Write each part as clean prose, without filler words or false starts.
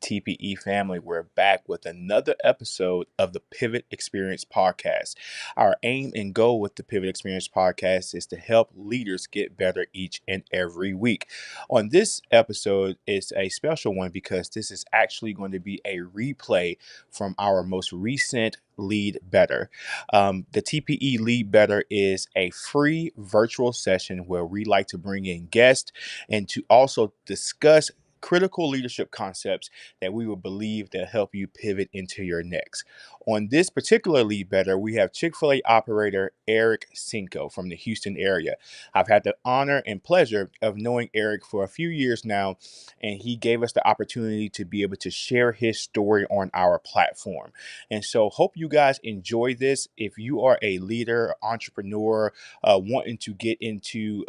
TPE family. We're back with another episode of the Pivot Experience Podcast. Our aim and goal with the Pivot Experience Podcast is to help leaders get better each and every week. On this episode, it's a special one because this is actually going to be a replay from our most recent Lead Better. The TPE Lead Better is a free virtual session where we like to bring in guests and to also discuss critical leadership concepts that we will believe that help you pivot into your next. On this particular Lead Better, we have Chick-fil-A operator Eric Sienko from the Houston area. I've had the honor and pleasure of knowing Eric for a few years now, and he gave us the opportunity to be able to share his story on our platform. And so hope you guys enjoy this. If you are a leader, entrepreneur, wanting to get into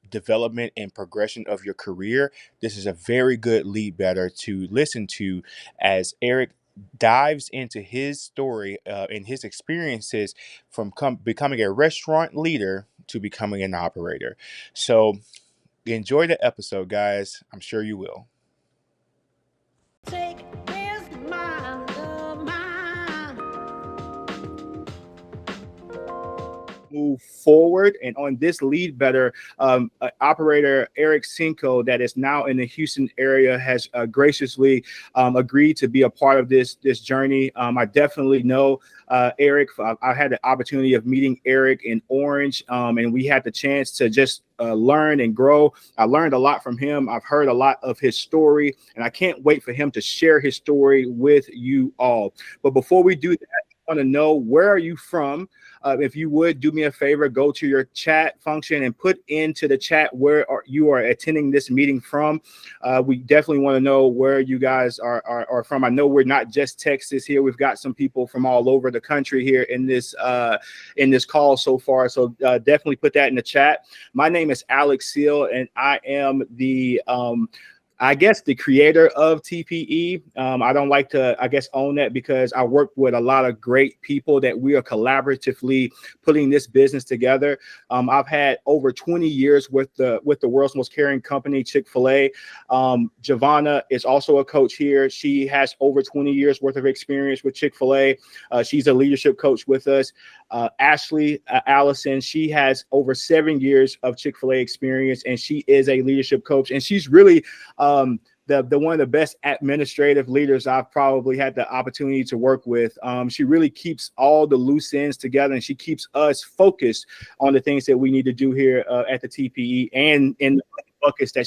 development and progression of your career, this is a very good Lead Better to listen to as Eric dives into his story and his experiences from becoming a restaurant leader to becoming an operator. So enjoy the episode, guys. I'm sure you will. Take this mind of mine. Move forward, and on this Lead Better, operator Eric Sienko, that is now in the Houston area, has graciously agreed to be a part of this journey. I definitely know Eric. I had the opportunity of meeting Eric in Orange, and we had the chance to just learn and grow. I learned a lot from him. I've heard a lot of his story, and I can't wait for him to share his story with you all. But before we do that, I want to know, where are you from? If you would do me a favor, go to your chat function and put into the chat where you are attending this meeting from. We definitely want to know where you guys are from. I know we're not just Texas here. We've got some people from all over the country here in this call so far. So definitely put that in the chat. My name is Alex Seal, and I am the the creator of TPE. I don't like to, own that, because I work with a lot of great people that we are collaboratively putting this business together. I've had over 20 years with the world's most caring company, Chick-fil-A. Giovanna is also a coach here. She has over 20 years worth of experience with Chick-fil-A. She's a leadership coach with us. Ashley Allison, she has over 7 years of Chick-fil-A experience, and she is a leadership coach. And she's really the one of the best administrative leaders I've probably had the opportunity to work with. She really keeps all the loose ends together, and she keeps us focused on the things that we need to do here at the TPE, and in the buckets that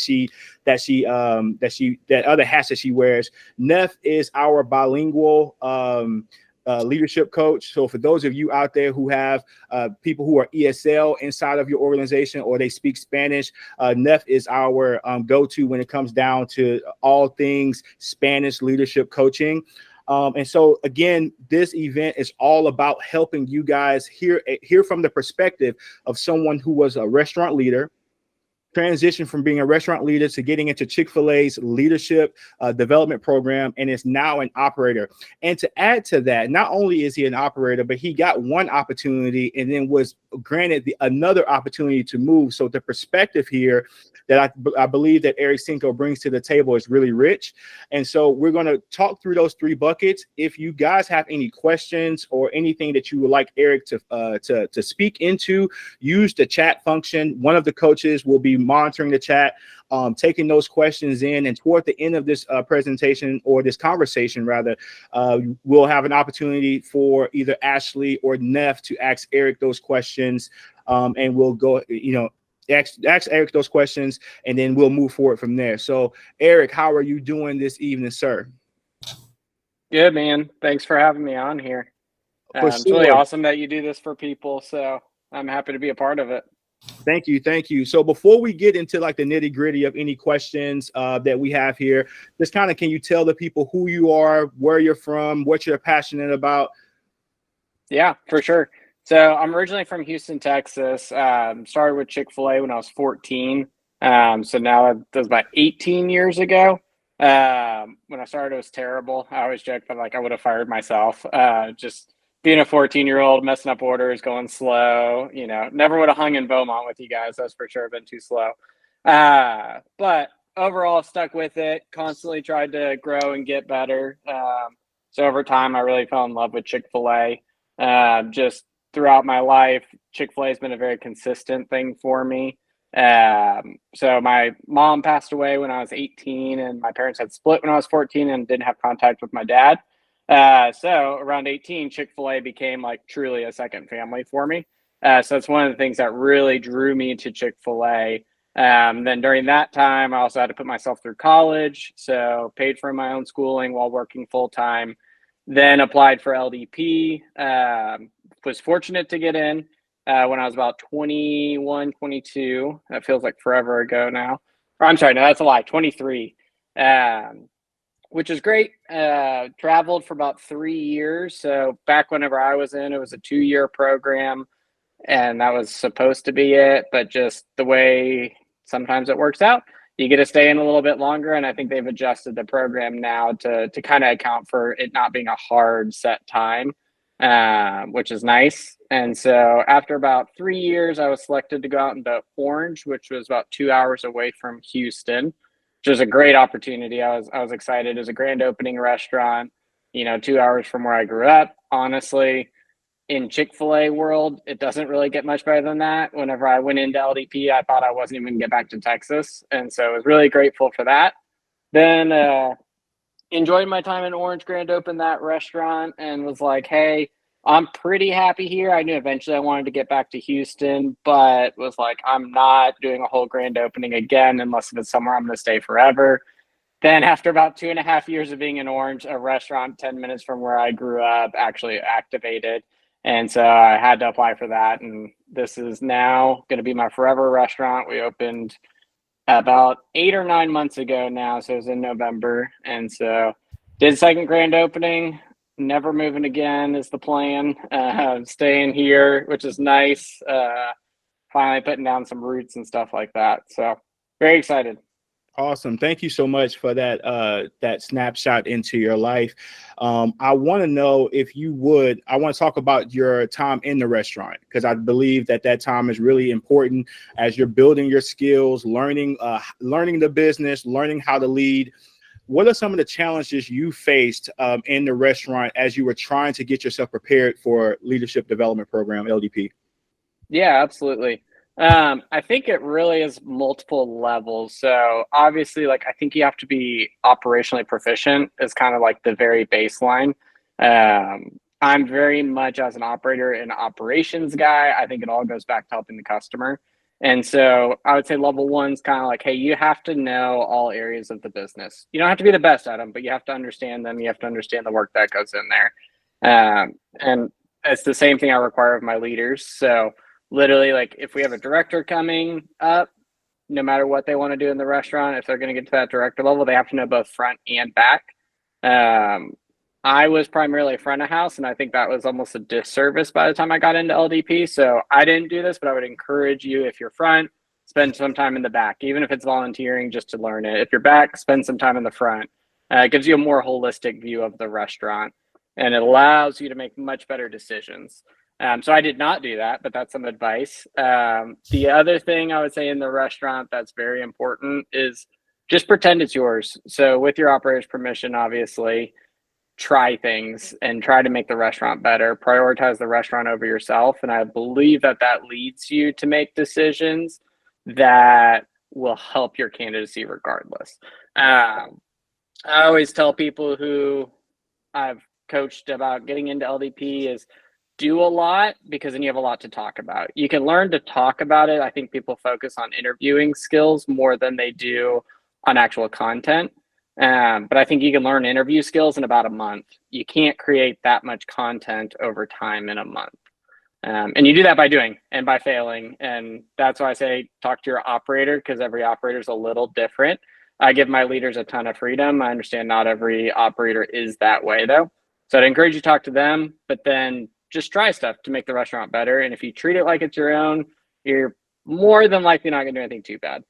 other hats that she wears. Neff is our bilingual leadership coach. So for those of you out there who have people who are ESL inside of your organization, or they speak Spanish, Neff is our go-to when it comes down to all things Spanish leadership coaching. And so again, this event is all about helping you guys hear from the perspective of someone who was a restaurant leader, transition from being a restaurant leader to getting into Chick-fil-A's leadership development program, and is now an operator. And to add to that, not only is he an operator, but he got one opportunity and then was granted another opportunity to move. So the perspective here that I believe that Eric Sienko brings to the table is really rich. And so we're going to talk through those three buckets. If you guys have any questions or anything that you would like Eric to speak into, use the chat function. One of the coaches will be monitoring the chat, taking those questions in, and toward the end of this presentation, or this conversation rather, we'll have an opportunity for either Ashley or Neff to ask Eric those questions, and we'll go, ask Eric those questions, and then we'll move forward from there. So Eric, how are you doing this evening, sir? Good, man. Thanks for having me on here. It's really awesome that you do this for people, so I'm happy to be a part of it. Thank you. So before we get into like the nitty gritty of any questions that we have here, just kind of, can you tell the people who you are, where you're from, what you're passionate about? Yeah, for sure. So I'm originally from Houston, Texas. Started with Chick-fil-A when I was 14. So now that was about 18 years ago. When I started, it was terrible. I always joke that I would have fired myself. Just being a 14-year-old, messing up orders, going slow. Never would have hung in Beaumont with you guys. That's for sure. Been too slow. But overall stuck with it, constantly tried to grow and get better. So over time, I really fell in love with Chick-fil-A. Just throughout my life, Chick-fil-A has been a very consistent thing for me. So my mom passed away when I was 18, and my parents had split when I was 14 and didn't have contact with my dad. So around 18, Chick-fil-A became like truly a second family for me. So it's one of the things that really drew me to Chick-fil-A. Then during that time, I also had to put myself through college, so paid for my own schooling while working full time. Then applied for LDP. Was fortunate to get in when I was about 21, 22. That feels like forever ago now. Or I'm sorry, no, that's a lie. 23, which is great. Traveled for about 3 years. So back whenever I was in, it was a 2-year program, and that was supposed to be it. But just the way sometimes it works out, you get to stay in a little bit longer. And I think they've adjusted the program now to kind of account for it not being a hard set time, which is nice. And so after about 3 years, I was selected to go out into Orange, which was about 2 hours away from Houston, which was a great opportunity. I was excited. It was a grand opening restaurant, 2 hours from where I grew up. Honestly, in Chick-fil-A world, it doesn't really get much better than that. Whenever I went into LDP, I thought I wasn't even going to get back to Texas. And so I was really grateful for that. Then enjoyed my time in Orange, grand opened that restaurant, and was like, hey, I'm pretty happy here. I knew eventually I wanted to get back to Houston, but was like, I'm not doing a whole grand opening again unless it's somewhere I'm going to stay forever. Then after about 2.5 years of being in Orange, a restaurant 10 minutes from where I grew up actually activated. And so I had to apply for that. And this is now going to be my forever restaurant. We opened about 8 or 9 months ago now. So it was in November. And so did second grand opening, never moving again is the plan. Staying here, which is nice. Finally putting down some roots and stuff like that. So very excited. Awesome. Thank you so much for that snapshot into your life. I want to know if you would, I want to talk about your time in the restaurant, because I believe that time is really important as you're building your skills, learning the business, learning how to lead. What are some of the challenges you faced in the restaurant as you were trying to get yourself prepared for Leadership Development Program, LDP? Yeah, absolutely. I think it really is multiple levels. So obviously, I think you have to be operationally proficient is kind of like the very baseline. I'm very much, as an operator, an operations guy. I think it all goes back to helping the customer. And so I would say level one is kind of like, hey, you have to know all areas of the business. You don't have to be the best at them, but you have to understand them. You have to understand the work that goes in there. And it's the same thing I require of my leaders. So literally, if we have a director coming up, no matter what they want to do in the restaurant, if they're going to get to that director level, they have to know both front and back. I was primarily front of house, and I think that was almost a disservice by the time I got into LDP. So I didn't do this, but I would encourage you, if you're front, spend some time in the back, even if it's volunteering just to learn it. If you're back, spend some time in the front. It gives you a more holistic view of the restaurant, and it allows you to make much better decisions. So I did not do that, but that's some advice. The other thing I would say in the restaurant that's very important is just pretend it's yours. So with your operator's permission, obviously, try things and try to make the restaurant better. Prioritize the restaurant over yourself. And I believe that leads you to make decisions that will help your candidacy regardless. I always tell people who I've coached about getting into LDP is do a lot, because then you have a lot to talk about. You can learn to talk about it. I think people focus on interviewing skills more than they do on actual content. But I think you can learn interview skills in about a month. You can't create that much content over time in a month. And you do that by doing and by failing. And that's why I say talk to your operator, because every operator is a little different. I give my leaders a ton of freedom. I understand not every operator is that way, though. So I'd encourage you to talk to them, but then just try stuff to make the restaurant better. And if you treat it like it's your own, you're more than likely not going to do anything too bad.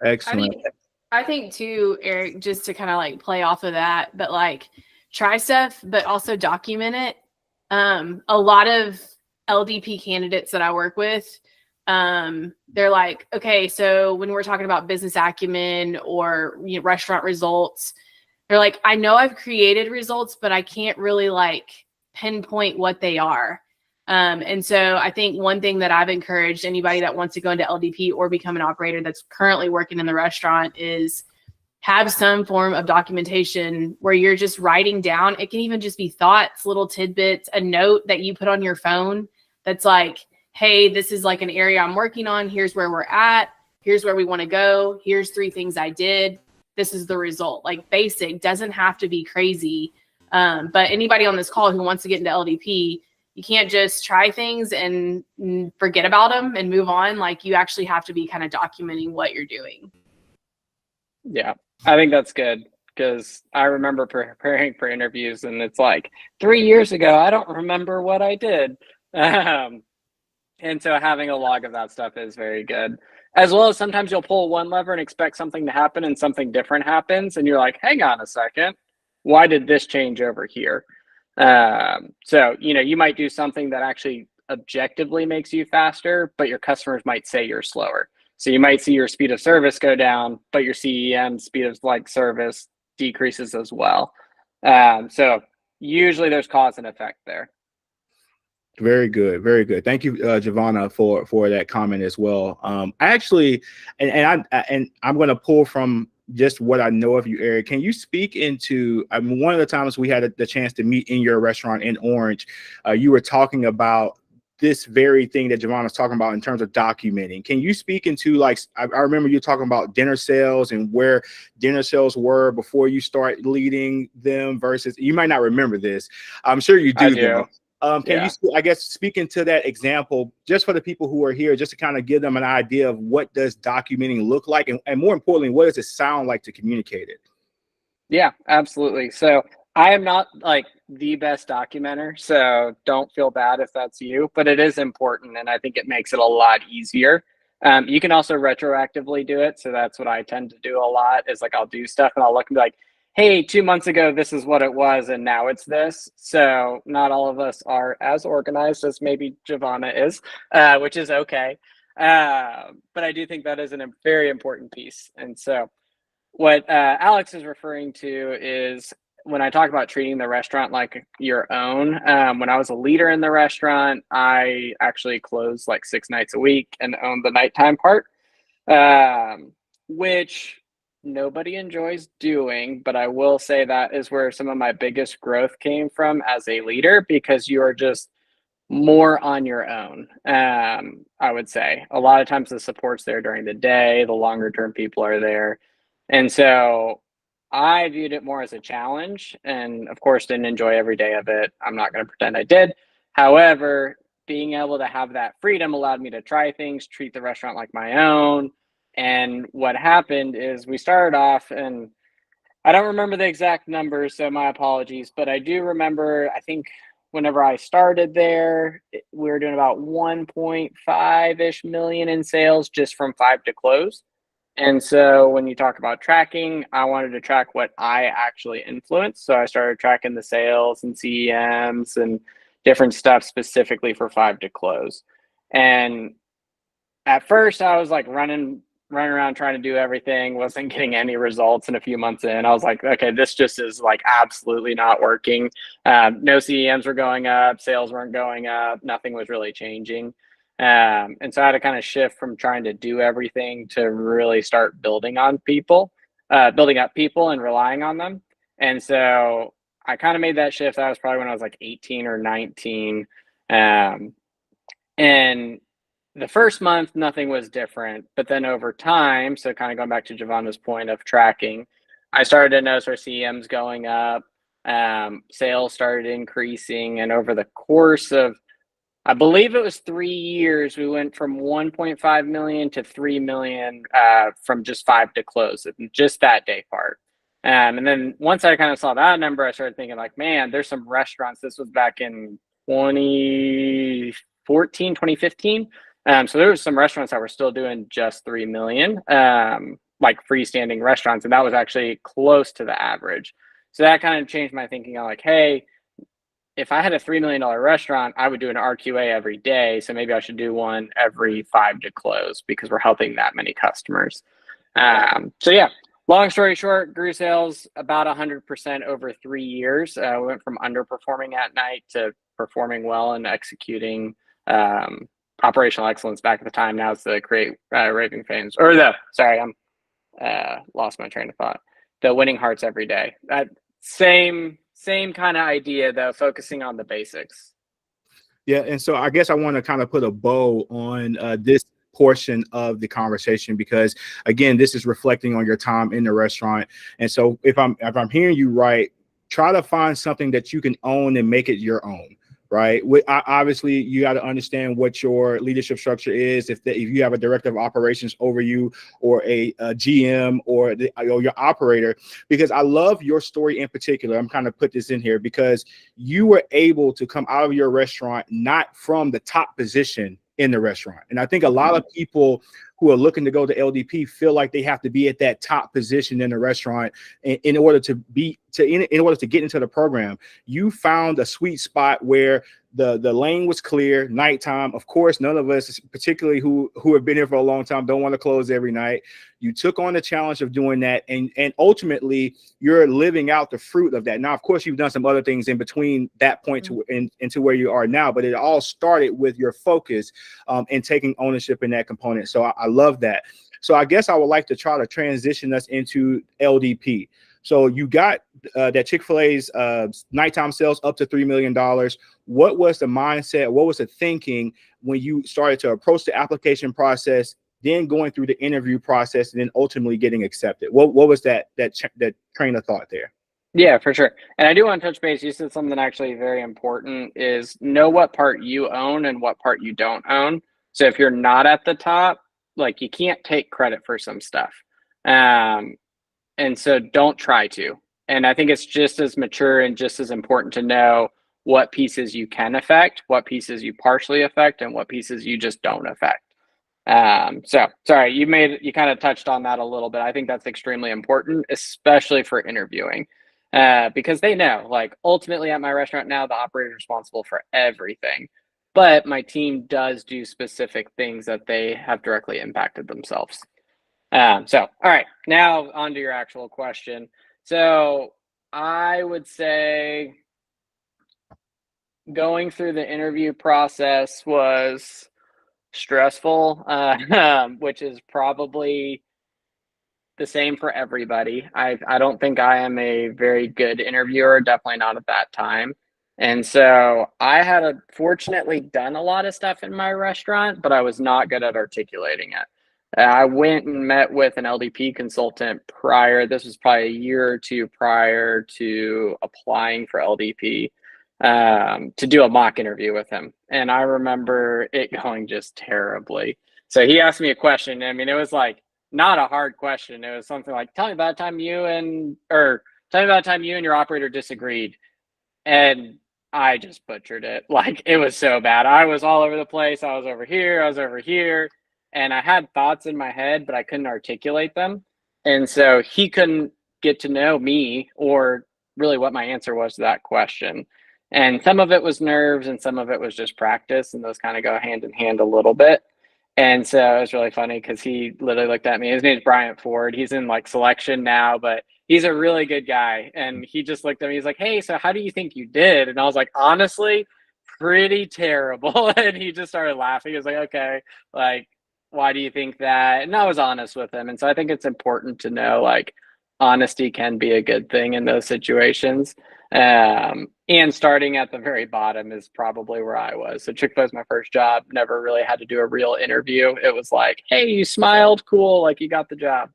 Excellent. I think too, Eric, just to kind of play off of that, but try stuff, but also document it. A lot of LDP candidates that I work with they're like, okay, so when we're talking about business acumen or restaurant results, they're like, I know I've created results, but I can't really like pinpoint what they are. And so I think one thing that I've encouraged anybody that wants to go into LDP or become an operator that's currently working in the restaurant is have some form of documentation where you're just writing down. It can even just be thoughts, little tidbits, a note that you put on your phone that's like, hey, this is like an area I'm working on. Here's where we're at. Here's where we want to go. Here's 3 things I did. This is the result. Like basic, doesn't have to be crazy. But anybody on this call who wants to get into LDP, you can't just try things and forget about them and move on. Like you actually have to be kind of documenting what you're doing. Yeah, I think that's good because I remember preparing for interviews and it's like 3 years ago, I don't remember what I did. And so having a log of that stuff is very good. As well as sometimes you'll pull one lever and expect something to happen and something different happens. And you're like, hang on a second, why did this change over here? So, you might do something that actually objectively makes you faster, but your customers might say you're slower. So you might see your speed of service go down, but your CEM, speed of service, decreases as well. So usually there's cause and effect there. Very good, very good. Thank you, Giovanna, for that comment as well. I actually, and I'm going to pull from just what I know of you, Eric. Can you speak into? I mean, one of the times we had the chance to meet in your restaurant in Orange, you were talking about this very thing that Giovanna's talking about in terms of documenting. Can you speak into like, I remember you talking about dinner sales and where dinner sales were before you start leading them versus, you might not remember this. I'm sure you do. I do. Can you, I guess, speak into that example just for the people who are here, just to kind of give them an idea of what does documenting look like? And more importantly, what does it sound like to communicate it? Yeah, absolutely. So I am not like the best documenter, so don't feel bad if that's you, but it is important. And I think it makes it a lot easier. You can also retroactively do it. So that's what I tend to do a lot is like, I'll do stuff and I'll look and be like, hey, 2 months ago, this is what it was. And now it's this. So not all of us are as organized as maybe Giovanna is, which is okay. But I do think that is a very important piece. And so what Alex is referring to is when I talk about treating the restaurant like your own. When I was a leader in the restaurant, I actually closed like 6 nights a week and owned the nighttime part, which nobody enjoys doing. But I will say that is where some of my biggest growth came from as a leader, because you are just more on your own. I would say a lot of times the support's there during the day, the longer term people are there. And so I viewed it more as a challenge and, of course, didn't enjoy every day of it. I'm not going to pretend I did. However, being able to have that freedom allowed me to try things, treat the restaurant like my own. And what happened is we started off, and I don't remember the exact numbers, so my apologies, but I do remember, I think whenever I started there, we were doing about 1.5-ish million in sales just from 5 to close. And so when you talk about tracking, I wanted to track what I actually influenced. So I started tracking the sales and CEMs and different stuff specifically for 5 to close. And at first I was like running around trying to do everything, wasn't getting any results. And a few months in, I was like, okay, this just is like absolutely not working. No CEMs were going up, sales weren't going up, nothing was really changing. And so I had to kind of shift from trying to do everything to really start building on people, building up people and relying on them. And so I kind of made that shift. That was probably when I was like 18 or 19. And the first month, nothing was different. But then over time, so kind of going back to Giovanna's point of tracking, I started to notice our CEMs going up, sales started increasing. And over the course of, I believe it was 3 years, we went from 1.5 million to 3 million from just 5 to close, just that day part. And then once I kind of saw that number, I started thinking like, man, there's some restaurants. This was back in 2014, 2015. So there was some restaurants that were still doing just 3 million, like freestanding restaurants. And that was actually close to the average. So that kind of changed my thinking. I'm like, hey, if I had a $3 million restaurant, I would do an RQA every day. So maybe I should do one every 5 to close because we're helping that many customers. So yeah, long story short, grew sales about 100% over 3 years. We went from underperforming at night to performing well and executing operational excellence back at the time. Now it's the create raving fans or I'm lost my train of thought. The winning hearts every day. That same kind of idea though, focusing on the basics. Yeah, and so I guess I want to kind of put a bow on this portion of the conversation because again, this is reflecting on your time in the restaurant. And so if I'm hearing you right, try to find something that you can own and make it your own. Right. Obviously, you got to understand what your leadership structure is. If you have a director of operations over you or a GM or your operator, because I love your story in particular. I'm kind of put this in here because you were able to come out of your restaurant not from the top position in the restaurant. And I think a lot of people who are looking to go to LDP feel like they have to be at that top position in the restaurant in order to get into the program. You found a sweet spot where the lane was clear, nighttime. Of course, none of us, particularly who have been here for a long time, don't want to close every night. You took on the challenge of doing that, and ultimately you're living out the fruit of that. Now, of course, you've done some other things in between that point into where you are now, but it all started with your focus and taking ownership in that component. So I love that. So I guess I would like to try to transition us into LDP. So you got that Chick-fil-A's nighttime sales up to $3 million. What was the mindset? What was the thinking when you started to approach the application process, then going through the interview process, and then ultimately getting accepted? What was that train of thought there? Yeah, for sure. And I do want to touch base. You said something actually very important is know what part you own and what part you don't own. So if you're not at the top, like you can't take credit for some stuff. And so don't try to. And I think it's just as mature and just as important to know what pieces you can affect, what pieces you partially affect, and what pieces you just don't affect. So sorry, you kind of touched on that a little bit. I think that's extremely important, especially for interviewing, because they know, like ultimately at my restaurant now, the operator is responsible for everything, but my team does do specific things that they have directly impacted themselves. So, all right, now on to your actual question. So I would say going through the interview process was stressful, which is probably the same for everybody. I don't think I am a very good interviewer, definitely not at that time. And so I had fortunately done a lot of stuff in my restaurant, but I was not good at articulating it. I went and met with an LDP consultant prior. This was probably a year or two prior to applying for LDP to do a mock interview with him. And I remember it going just terribly. So he asked me a question. I mean, it was like not a hard question. It was something like, tell me about a time you and your operator disagreed. And I just butchered it. Like it was so bad. I was all over the place. I was over here. And I had thoughts in my head, but I couldn't articulate them. And so he couldn't get to know me or really what my answer was to that question. And some of it was nerves and some of it was just practice. And those kind of go hand in hand a little bit. And so it was really funny because he literally looked at me. His name's Bryant Ford. He's in like selection now, but he's a really good guy. And he just looked at me. He's like, hey, so how do you think you did? And I was like, honestly, pretty terrible. And he just started laughing. He was like, okay, like, why do you think that? And I was honest with him. And so I think it's important to know like honesty can be a good thing in those situations. And starting at the very bottom is probably where I was. So Chick-fil-A was my first job, never really had to do a real interview. It was like, hey, you smiled, cool, like you got the job.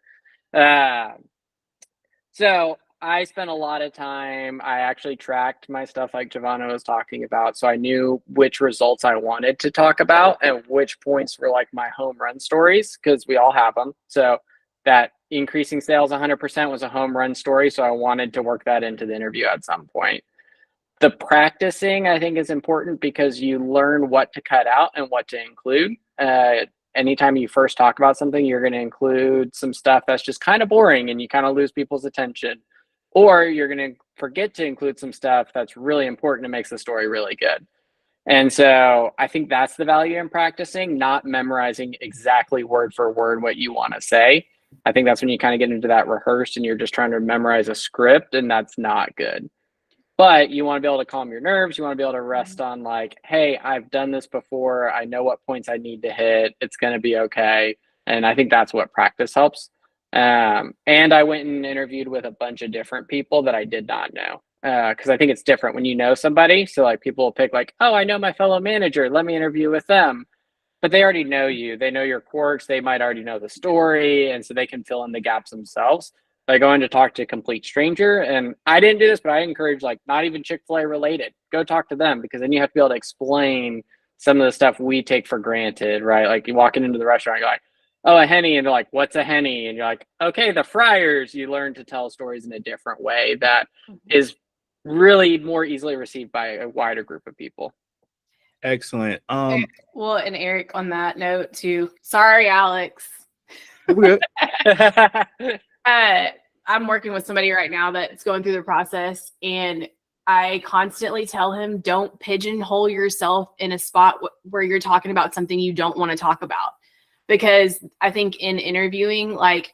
So I spent a lot of time, I actually tracked my stuff like Giovanna was talking about. So I knew which results I wanted to talk about and which points were like my home run stories, because we all have them. So that increasing sales 100% was a home run story. So I wanted to work that into the interview at some point. The practicing, I think, is important because you learn what to cut out and what to include. Anytime you first talk about something, you're going to include some stuff that's just kind of boring and you kind of lose people's attention. or you're going to forget to include some stuff that's really important and makes the story really good. And so I think that's the value in practicing, not memorizing exactly word for word what you want to say. I think that's when you kind of get into that rehearsed and you're just trying to memorize a script, and that's not good. But you want to be able to calm your nerves. You want to be able to rest on like, hey, I've done this before. I know what points I need to hit. It's going to be okay. And I think that's what practice helps. And I went and interviewed with a bunch of different people that I did not know. Because I think it's different when you know somebody. So like people will pick like, oh, I know my fellow manager. Let me interview with them. But they already know you. They know your quirks. They might already know the story. And so they can fill in the gaps themselves by going to talk to a complete stranger. And I didn't do this, but I encourage like not even Chick-fil-A related. Go talk to them, because then you have to be able to explain some of the stuff we take for granted, right? Like you walking into the restaurant, you're like, oh, a Henny. And they're like, what's a Henny? And you're like, okay, the fryers. You learn to tell stories in a different way that is really more easily received by a wider group of people. Excellent. Well, and Eric, on that note too, sorry, Alex. We're good. I'm working with somebody right now that's going through the process, and I constantly tell him, don't pigeonhole yourself in a spot where you're talking about something you don't want to talk about. Because I think in interviewing, like,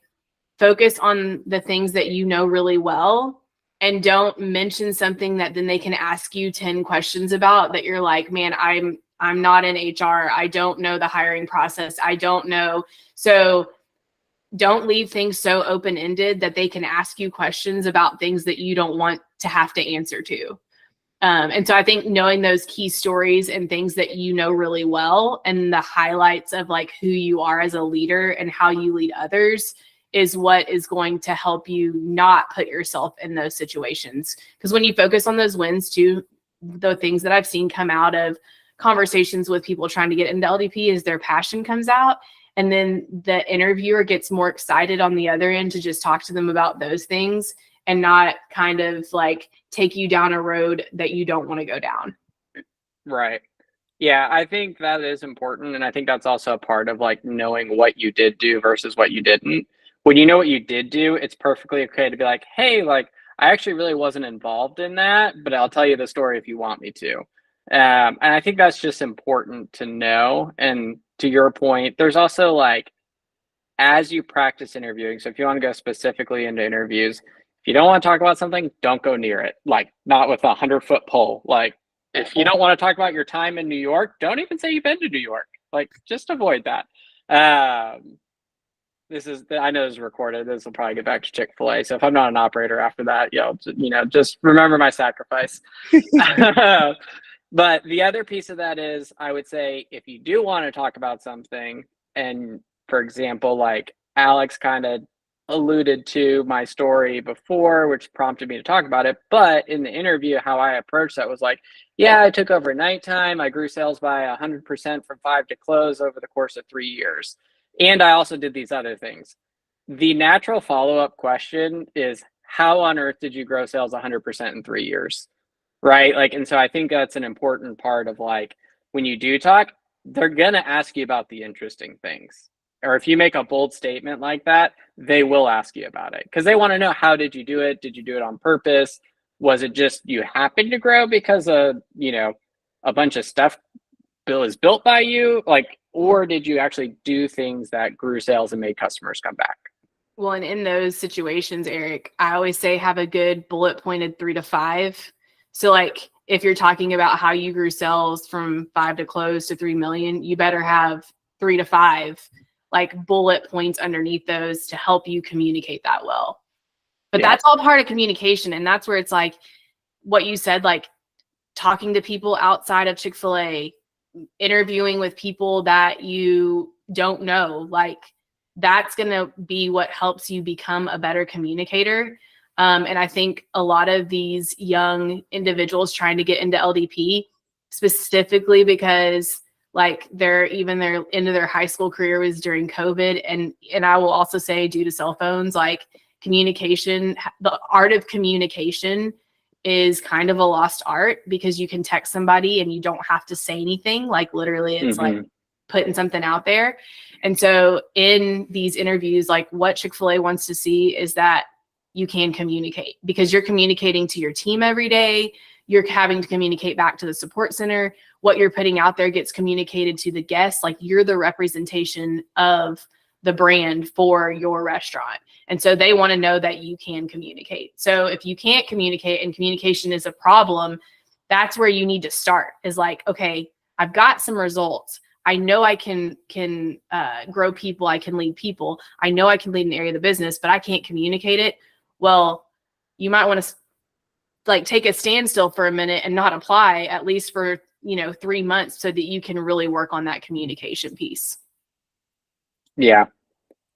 focus on the things that you know really well, and don't mention something that then they can ask you 10 questions about that you're like, man, I'm not in HR. I don't know the hiring process. I don't know. So don't leave things so open-ended that they can ask you questions about things that you don't want to have to answer to. And so I think knowing those key stories and things that you know really well, and the highlights of like who you are as a leader and how you lead others, is what is going to help you not put yourself in those situations. Because when you focus on those wins too, the things that I've seen come out of conversations with people trying to get into LDP is their passion comes out. And then the interviewer gets more excited on the other end to just talk to them about those things and not kind of like take you down a road that you don't want to go down. Right. Yeah, I think that is important. And I think that's also a part of like knowing what you did do versus what you didn't. When you know what you did do, it's perfectly okay to be like, hey, like, I actually really wasn't involved in that, but I'll tell you the story if you want me to. And I think that's just important to know. And to your point, there's also like, as you practice interviewing, so if you want to go specifically into interviews, if you don't want to talk about something, don't go near it. Like, not with a 100-foot pole. Like, if you don't want to talk about your time in New York, don't even say you've been to New York. Like, just avoid that. I know this is recorded. This will probably get back to Chick-fil-A. So if I'm not an operator after that, just remember my sacrifice. But the other piece of that is, I would say, if you do want to talk about something, and for example, like Alex kind of alluded to my story before, which prompted me to talk about it. But in the interview, how I approached that was like, yeah, I took over nighttime. I grew sales by 100% from 5 to close over the course of 3 years. And I also did these other things. The natural follow-up question is, how on earth did you grow sales 100% in 3 years? Right? Like, and so I think that's an important part of like, when you do talk, they're going to ask you about the interesting things. Or if you make a bold statement like that, they will ask you about it, because they want to know, how did you do it? Did you do it on purpose? Was it just you happened to grow because of, a bunch of stuff is built by you? Like, or did you actually do things that grew sales and made customers come back? Well, and in those situations, Eric, I always say have a good bullet pointed 3 to 5. So like, if you're talking about how you grew sales from 5 to close to 3 million, you better have 3 to 5 like bullet points underneath those to help you communicate that well. But that's all part of communication. And that's where it's like what you said, like talking to people outside of Chick-fil-A, interviewing with people that you don't know, like that's going to be what helps you become a better communicator. And I think a lot of these young individuals trying to get into LDP, specifically because like their end of their high school career was during COVID. And I will also say, due to cell phones, like communication, the art of communication is kind of a lost art, because you can text somebody and you don't have to say anything. Like literally it's like putting something out there. And so in these interviews, like what Chick-fil-A wants to see is that you can communicate, because you're communicating to your team every day. You're having to communicate back to the support center. What you're putting out there gets communicated to the guests. Like, you're the representation of the brand for your restaurant. And so they want to know that you can communicate. So if you can't communicate and communication is a problem, that's where you need to start, is like, okay, I've got some results. I know I can grow people. I can lead people. I know I can lead an area of the business, but I can't communicate it. Well, you might want to like take a standstill for a minute and not apply, at least for, 3 months, so that you can really work on that communication piece. Yeah.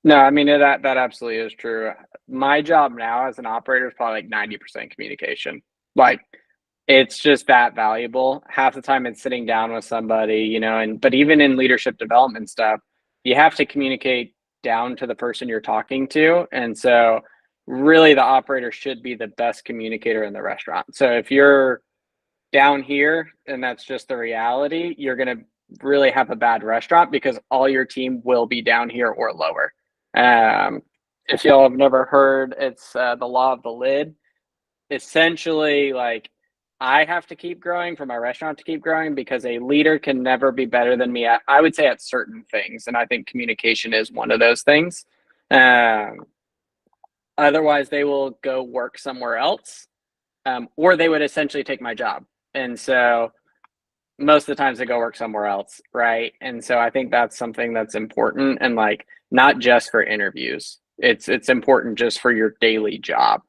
No, I mean, that absolutely is true. My job now as an operator is probably like 90% communication. Like, it's just that valuable. Half the time it's sitting down with somebody, but even in leadership development stuff, you have to communicate down to the person you're talking to. And so really the operator should be the best communicator in the restaurant. So if you're down here and that's just the reality, you're going to really have a bad restaurant, because all your team will be down here or lower. If y'all have never heard, it's the law of the lid. Essentially, like, I have to keep growing for my restaurant to keep growing, because a leader can never be better than me at, I would say, at certain things. And I think communication is one of those things. Otherwise, they will go work somewhere else, or they would essentially take my job. And so most of the times they go work somewhere else, right? And so I think that's something that's important, and like, not just for interviews. It's important just for your daily job.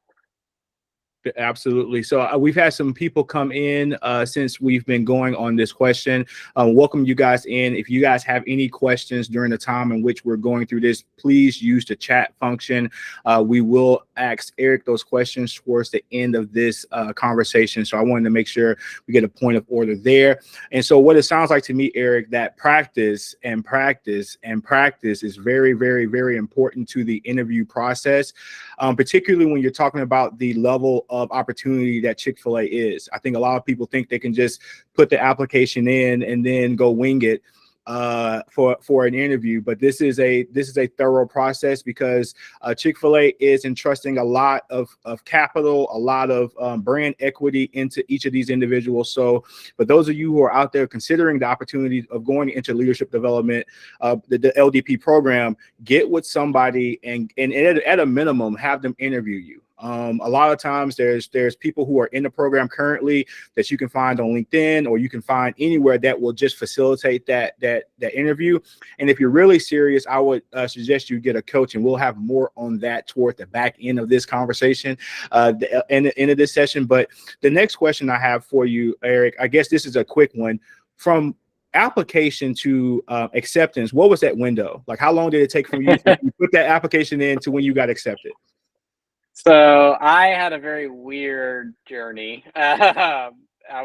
Absolutely. So we've had some people come in since we've been going on this question. Welcome you guys in. If you guys have any questions during the time in which we're going through this, please use the chat function. We will ask Eric those questions towards the end of this conversation. So I wanted to make sure we get a point of order there. And so what it sounds like to me, Eric, that practice and practice and practice is very, very, very important to the interview process, particularly when you're talking about the level of opportunity that Chick-fil-A is. I think a lot of people think they can just put the application in and then go wing it for an interview, but this is a thorough process, because Chick-fil-A is entrusting a lot of capital, a lot of brand equity into each of these individuals. So for those of you who are out there considering the opportunity of going into leadership development, the LDP program, get with somebody and at a minimum have them interview you. A lot of times there's people who are in the program currently that you can find on LinkedIn, or you can find anywhere that will just facilitate that interview. And if you're really serious, I would suggest you get a coach, and we'll have more on that toward the back end of this conversation, in the end of this session. But the next question I have for you, Eric, I guess this is a quick one. From application to acceptance, what was that window? Like, how long did it take from you to put that application in to when you got accepted? So I had a very weird journey, I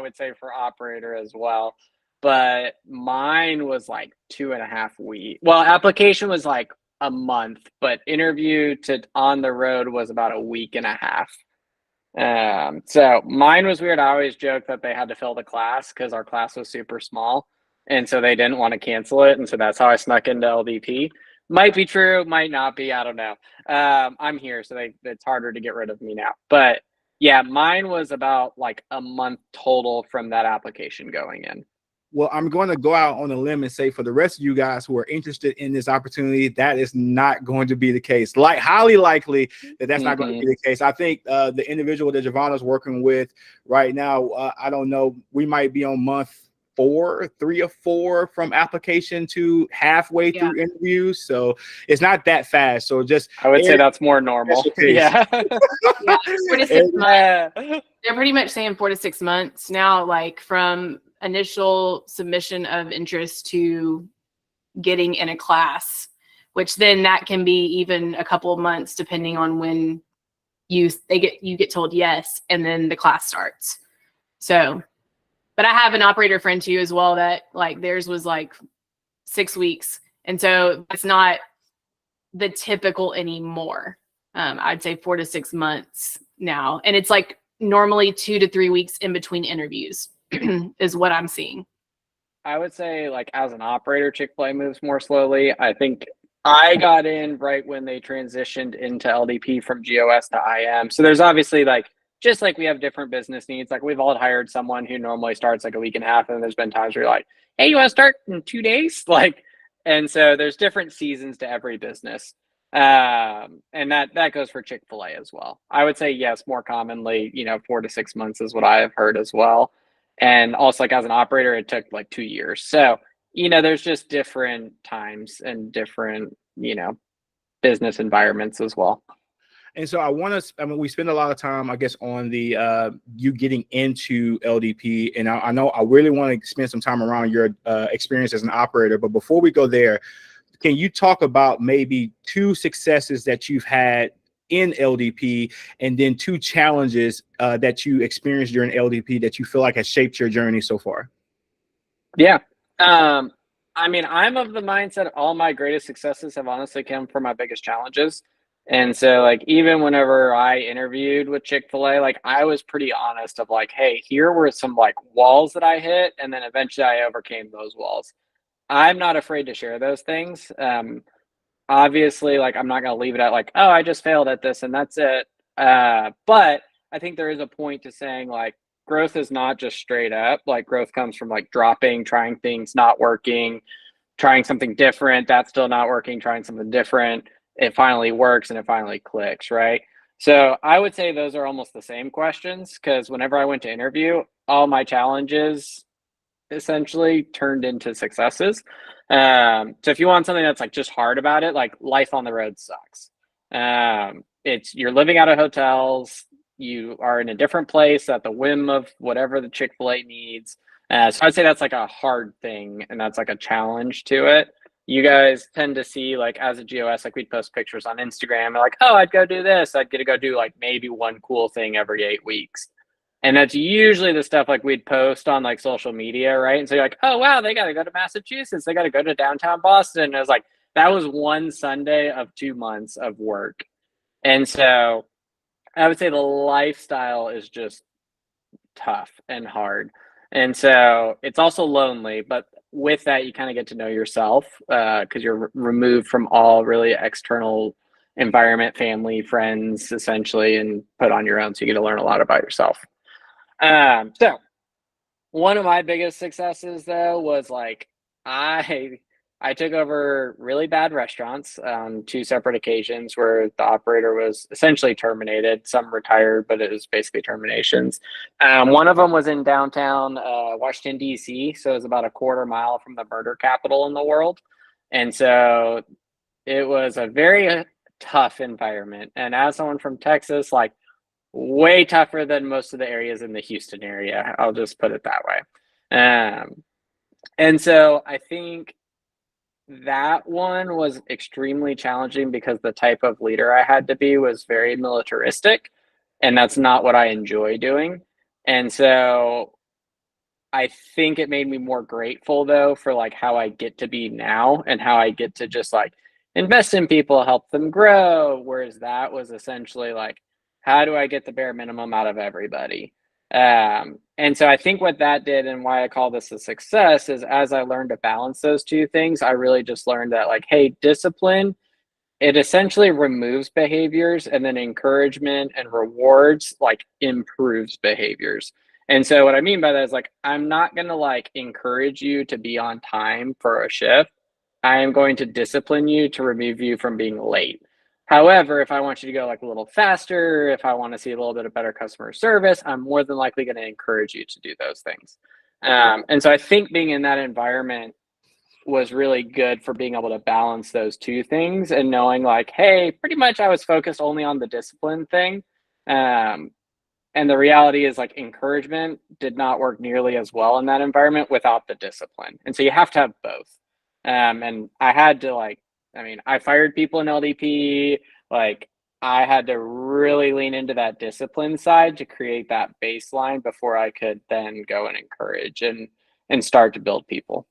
would say, for operator as well. But mine was like 2.5 weeks. Well, application was like a month, but interview to on the road was about 1.5 weeks. So mine was weird. I always joke that they had to fill the class because our class was super small. And so they didn't want to cancel it. And so that's how I snuck into LDP. Might be true, might not be. I don't know. I'm here, so it's harder to get rid of me now. But yeah, mine was about like a month total from that application going in. Well, I'm going to go out on a limb and say, for the rest of you guys who are interested in this opportunity, that is not going to be the case. Like, highly likely that's not going to be the case. I think the individual that Giovanna's working with right now, I don't know, we might be on month 3 or 4 from application to halfway through interviews. So it's not that fast. So just, I would say that's more normal. Yeah. 4 to 6 months. They're pretty much saying 4 to 6 months now, like from initial submission of interest to getting in a class, which then that can be even a couple of months depending on when you get told yes, and then the class starts. So, but I have an operator friend too as well that like theirs was like 6 weeks, and so it's not the typical anymore. I'd say 4 to 6 months now, and it's like normally 2 to 3 weeks in between interviews is what I'm seeing. I would say, like, as an operator, Chick-fil-A moves more slowly. I think I got in right when they transitioned into LDP from GOS to IM. So there's obviously like, just like we have different business needs, like we've all hired someone who normally starts like a week and a half, and there's been times where you're like, hey, you want to start in 2 days? Like, and so there's different seasons to every business. And that goes for Chick-fil-A as well. I would say yes, more commonly, 4 to 6 months is what I have heard as well. And also like as an operator, it took like 2 years. So, there's just different times and different, business environments as well. And so I mean, we spend a lot of time, I guess, on the you getting into LDP. And I know I really want to spend some time around your experience as an operator. But before we go there, can you talk about maybe 2 successes that you've had in LDP, and then 2 challenges that you experienced during LDP that you feel like has shaped your journey so far? Yeah. I mean, I'm of the mindset all my greatest successes have honestly come from my biggest challenges. And so like even whenever I interviewed with Chick-fil-A, like I was pretty honest of like, hey, here were some like walls that I hit, and then eventually I overcame those walls. I'm not afraid to share those things. Obviously, like I'm not going to leave it at like, oh, I just failed at this and that's it. But I think there is a point to saying like growth is not just straight up. Like growth comes from like dropping, trying things, not working, trying something different, that's still not working, trying something different, it finally works and it finally clicks, right? So I would say those are almost the same questions, because whenever I went to interview, all my challenges essentially turned into successes. So if you want something that's like just hard about it, like life on the road sucks. It's you're living out of hotels, you are in a different place at the whim of whatever the Chick-fil-A needs. So I'd say that's like a hard thing, and that's like a challenge to it. You guys tend to see like as a GOS, like we'd post pictures on Instagram and like, oh, I'd go do this. I'd get to go do like maybe one cool thing every 8 weeks. And that's usually the stuff like we'd post on like social media, right? And so you're like, oh wow, they got to go to Massachusetts, they got to go to downtown Boston. And it was like that was one Sunday of 2 months of work. And so I would say the lifestyle is just tough and hard. And so it's also lonely, but with that, you kind of get to know yourself because you're removed from all really external environment, family, friends, essentially, and put on your own. So you get to learn a lot about yourself. So one of my biggest successes though was like I took over really bad restaurants on 2 separate occasions where the operator was essentially terminated. Some retired, but it was basically terminations. One of them was in downtown Washington, D.C., so it was about a quarter mile from the murder capital in the world. And so it was a very tough environment. And as someone from Texas, like way tougher than most of the areas in the Houston area. I'll just put it that way. And so I think that one was extremely challenging because the type of leader I had to be was very militaristic, and that's not what I enjoy doing. And so I think it made me more grateful though for like how I get to be now and how I get to just like invest in people, help them grow. Whereas that was essentially like, how do I get the bare minimum out of everybody? And so I think what that did and why I call this a success is as I learned to balance those 2 things, I really just learned that like, hey, discipline, it essentially removes behaviors, and then encouragement and rewards like improves behaviors. And so what I mean by that is like, I'm not going to like encourage you to be on time for a shift. I am going to discipline you to remove you from being late. However, if I want you to go like a little faster, if I want to see a little bit of better customer service, I'm more than likely going to encourage you to do those things. And so I think being in that environment was really good for being able to balance those 2 things and knowing like, hey, pretty much I was focused only on the discipline thing. And the reality is like encouragement did not work nearly as well in that environment without the discipline. And so you have to have both. And I had to like, I mean, I fired people in LDP. Like I had to really lean into that discipline side to create that baseline before I could then go and encourage and start to build people.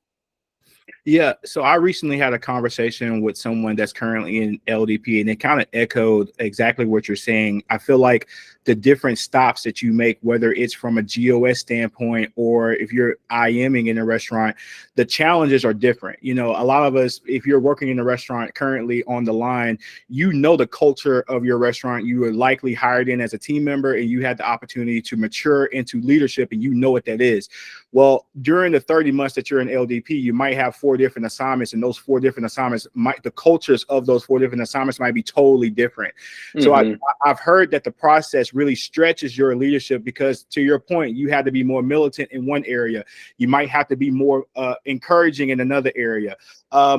Yeah, so I recently had a conversation with someone that's currently in LDP, and it kind of echoed exactly what you're saying. I feel like the different stops that you make, whether it's from a GOS standpoint or if you're IMing in a restaurant, the challenges are different. You know, a lot of us, if you're working in a restaurant currently on the line, you know the culture of your restaurant. You were likely hired in as a team member, and you had the opportunity to mature into leadership, and you know what that is. Well, during the 30 months that you're in LDP, you might have 4 different assignments, and those 4 different assignments the cultures of those 4 different assignments might be totally different. So I've heard that the process really stretches your leadership because, to your point, you had to be more militant in one area. You might have to be more encouraging in another area.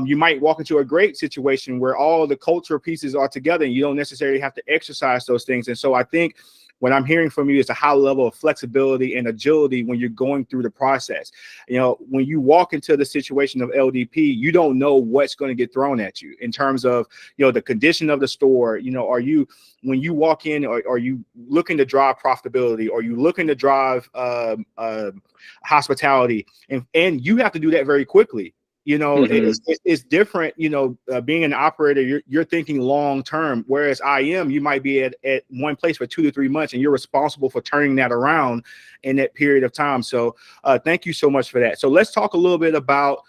You might walk into a great situation where all the cultural pieces are together and you don't necessarily have to exercise those things. And so I think what I'm hearing from you is a high level of flexibility and agility when you're going through the process. You know, when you walk into the situation of LDP, you don't know what's going to get thrown at you in terms of, you know, the condition of the store. You know, when you walk in, are you looking to drive profitability? Are you looking to drive hospitality? And you have to do that very quickly. You know, it's different, you know, being an operator, you're thinking long term, whereas you might be at one place for 2 to 3 months and you're responsible for turning that around in that period of time. So thank you so much for that. So let's talk a little bit about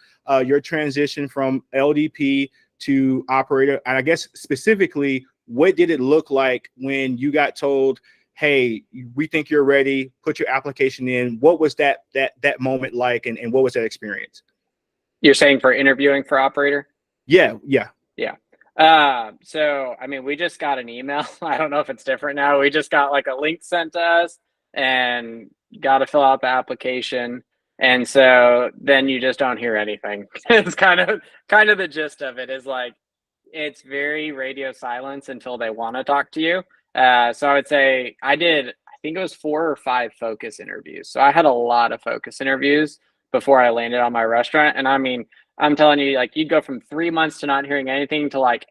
your transition from LDP to operator. And I guess specifically, what did it look like when you got told, hey, we think you're ready, put your application in? What was that moment like, and what was that experience? You're saying for interviewing for operator? Yeah. So, I mean, we just got an email. I don't know if it's different now. We just got like a link sent to us and got to fill out the application. And so then you just don't hear anything. It's kind of the gist of it is like, it's very radio silence until they want to talk to you. So I would say I think it was 4 or 5 focus interviews. So I had a lot of focus interviews before I landed on my restaurant. And I mean, I'm telling you, like, you'd go from 3 months to not hearing anything to like,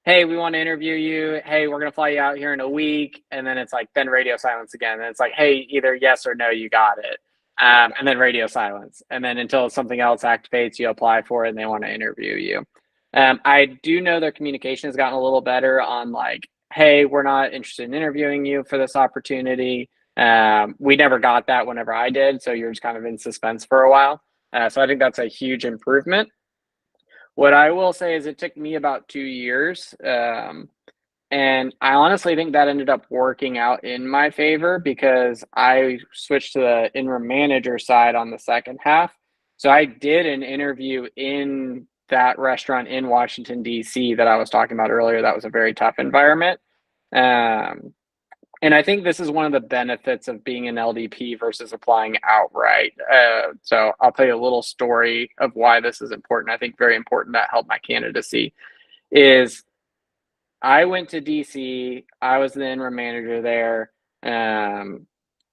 hey, we want to interview you. Hey, we're going to fly you out here in a week. And then it's like, then radio silence again. And it's like, hey, either yes or no, you got it. And then radio silence. And then until something else activates, you apply for it and they want to interview you. I do know their communication has gotten a little better on like, hey, we're not interested in interviewing you for this opportunity. We never got that whenever I did. So you're just kind of in suspense for a while. So I think that's a huge improvement. What I will say is it took me about 2 years. And I honestly think that ended up working out in my favor because I switched to the interim manager side on the second half. So I did an interview in that restaurant in Washington, D.C. that I was talking about earlier. That was a very tough environment. And I think this is one of the benefits of being an LDP versus applying outright. So I'll tell you a little story of why this is important. I think very important that helped my candidacy is I went to DC. I was the interim manager there.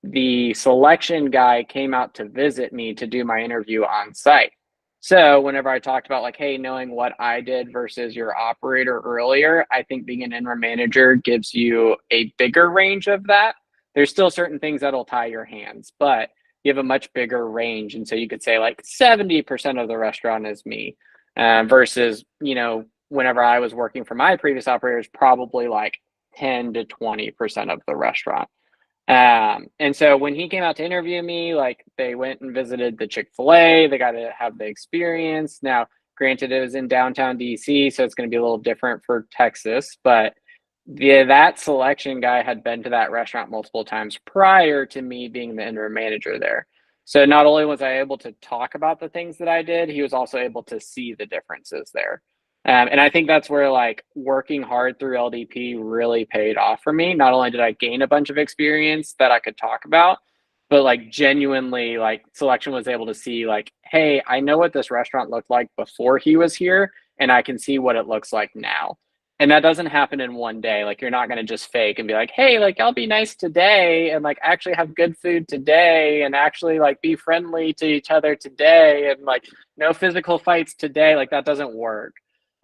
The selection guy came out to visit me to do my interview on site. So whenever I talked about like, hey, knowing what I did versus your operator earlier, I think being an interim manager gives you a bigger range of that. There's still certain things that'll tie your hands, but you have a much bigger range. And so you could say like 70% of the restaurant is me versus, you know, whenever I was working for my previous operators, probably like 10 to 20% of the restaurant. And so when he came out to interview me, like they went and visited the Chick-fil-A, they got to have the experience. Now, granted, it was in downtown DC, so it's going to be a little different for Texas, but that selection guy had been to that restaurant multiple times prior to me being the interim manager there. So not only was I able to talk about the things that I did, he was also able to see the differences there. And I think that's where like working hard through LDP really paid off for me. Not only did I gain a bunch of experience that I could talk about, but like genuinely like selection was able to see like, hey, I know what this restaurant looked like before he was here and I can see what it looks like now. And that doesn't happen in one day. Like you're not going to just fake and be like, hey, like I'll be nice today and like actually have good food today and actually like be friendly to each other today and like no physical fights today. Like that doesn't work.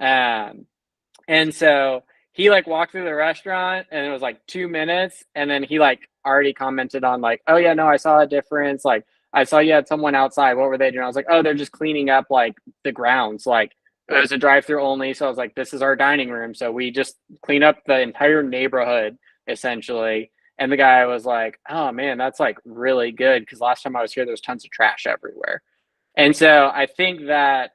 And so he like walked through the restaurant and it was like 2 minutes and then he like already commented on like, oh yeah, no, I saw a difference. Like I saw you had someone outside. What were they doing? I was like, oh, they're just cleaning up like the grounds. Like it was a drive-through only. So I was like, this is our dining room. So we just clean up the entire neighborhood essentially. And the guy was like, oh man, that's like really good. Because last time I was here, there was tons of trash everywhere. And so I think that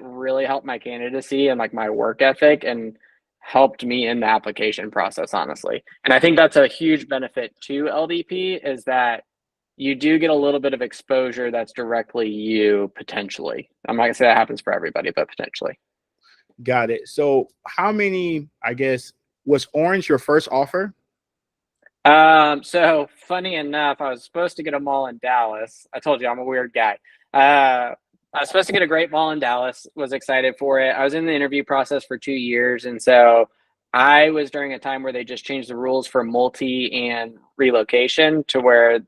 really helped my candidacy and like my work ethic and helped me in the application process, honestly. And I think that's a huge benefit to LDP is that you do get a little bit of exposure that's directly you potentially. I'm not gonna say that happens for everybody, but potentially. Got it. So how many, I guess, was Orange your first offer? So funny enough, I was supposed to get a mall in Dallas. I told you I'm a weird guy. I was supposed to get a great mall in Dallas, was excited for it. I was in the interview process for 2 years. And so I was during a time where they just changed the rules for multi and relocation to where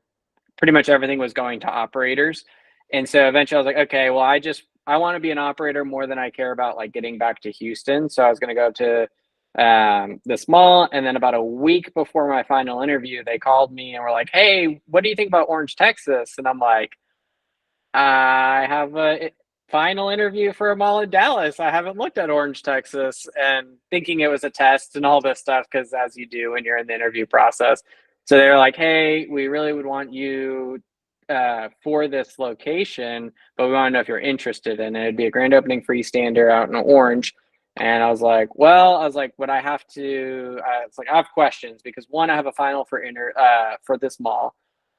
pretty much everything was going to operators. And so eventually I was like, okay, well, I want to be an operator more than I care about like getting back to Houston. So I was going to go to this mall. And then about a week before my final interview, they called me and were like, hey, what do you think about Orange, Texas? And I'm like, I have a final interview for a mall in Dallas. I haven't looked at Orange, Texas, and thinking it was a test and all this stuff, because as you do when you're in the interview process. So they were like, hey, we really would want you for this location, but we want to know if you're interested in it. It'd be a grand opening freestander out in Orange. And I was like, would I have to, it's like, I have questions because one, I have a final for this mall.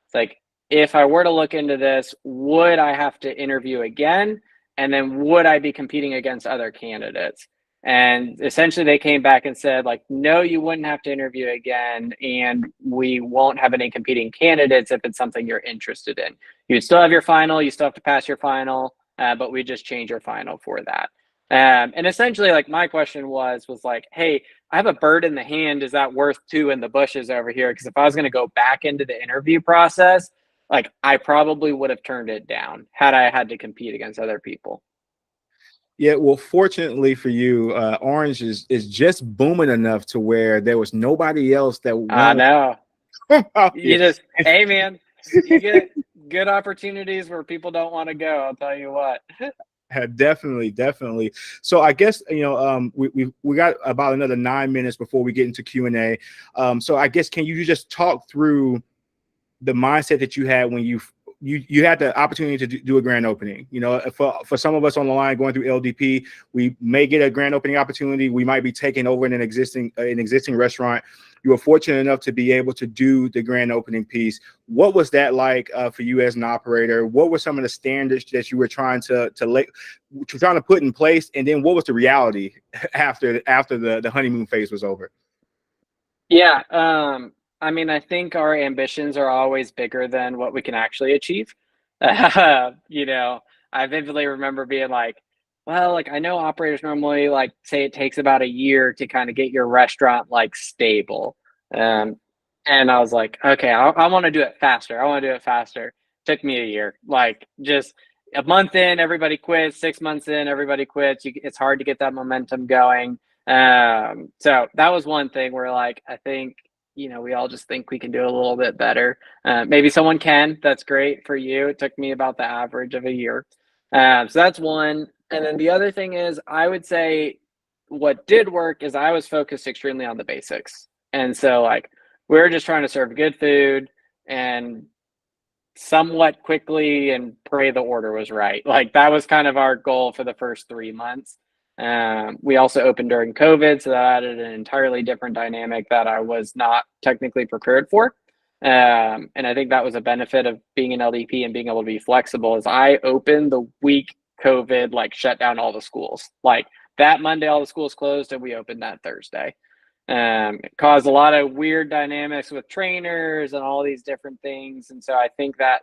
It's like, if I were to look into this, would I have to interview again? And then would I be competing against other candidates? And essentially they came back and said like, no, you wouldn't have to interview again. And we won't have any competing candidates if it's something you're interested in. You'd still have your final, you still have to pass your final, but we just change your final for that. And essentially like my question was like, hey, I have a bird in the hand. Is that worth two in the bushes over here? Because if I was going to go back into the interview process, like I probably would have turned it down had I had to compete against other people. Yeah, well, fortunately for you, Orange is just booming enough to where there was nobody else that I wanted know. to come out You here. just, hey man, you get good opportunities where people don't want to go. I'll tell you what. Definitely. So I guess we got about another 9 minutes before we get into Q&A. So I guess can you just talk through the mindset that you had when you had the opportunity to do a grand opening? You know, for some of us on the line going through LDP, we may get a grand opening opportunity. We might be taking over in an existing restaurant. You were fortunate enough to be able to do the grand opening piece. What was that like for you as an operator? What were some of the standards that you were trying to put in place? And then what was the reality after the honeymoon phase was over? Yeah. I mean, I think our ambitions are always bigger than what we can actually achieve. You know, I vividly remember being like, well, like I know operators normally like say it takes about a year to kind of get your restaurant like stable. Um, and I was like, okay, I want to do it faster. I want to do it faster. Took me a year. Like just a month in, everybody quits. 6 months in, everybody quits. It's hard to get that momentum going. So that was one thing where like I think, you know, we all just think we can do a little bit better. Maybe someone can. That's great for you. It took me about the average of a year. So that's one. And then the other thing is, I would say what did work is I was focused extremely on the basics. And so, like, we were just trying to serve good food and somewhat quickly and pray the order was right. Like, that was kind of our goal for the first 3 months. We also opened during COVID, so that added an entirely different dynamic that I was not technically prepared for. And I think that was a benefit of being an LDP and being able to be flexible. Is I opened the week COVID like shut down all the schools. Like that Monday, all the schools closed, and we opened that Thursday. It caused a lot of weird dynamics with trainers and all these different things. And so I think that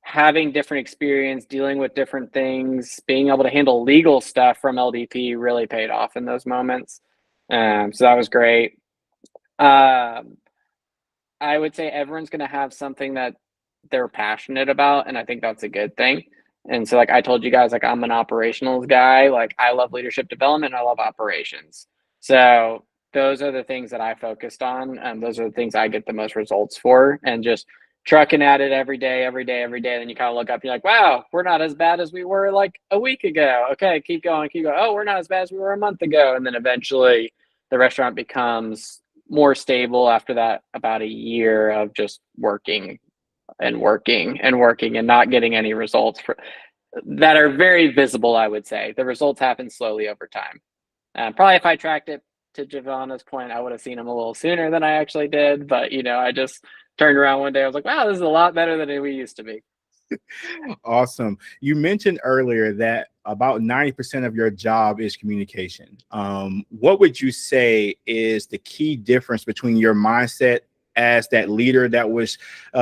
having different experience, dealing with different things, being able to handle legal stuff from LDP really paid off in those moments. So that was great. I would say everyone's going to have something that they're passionate about, and I think that's a good thing. And so, like I told you guys, like I'm an operationals guy. Like I love leadership development. I love operations. So those are the things that I focused on, and those are the things I get the most results for. And just trucking at it every day. And then you kind of look up and you're like, wow, we're not as bad as we were like a week ago. Okay, keep going. Oh, we're not as bad as we were a month ago. And then eventually the restaurant becomes more stable after that, about a year of just working and not getting any results that are very visible, I would say. The results happen slowly over time. Probably if I tracked it to Giovanna's point, I would have seen him a little sooner than I actually did. But, I just turned around one day. I was like, wow, this is a lot better than we used to be. Awesome. You mentioned earlier that about 90% of your job is communication. What would you say is the key difference between your mindset as that leader that was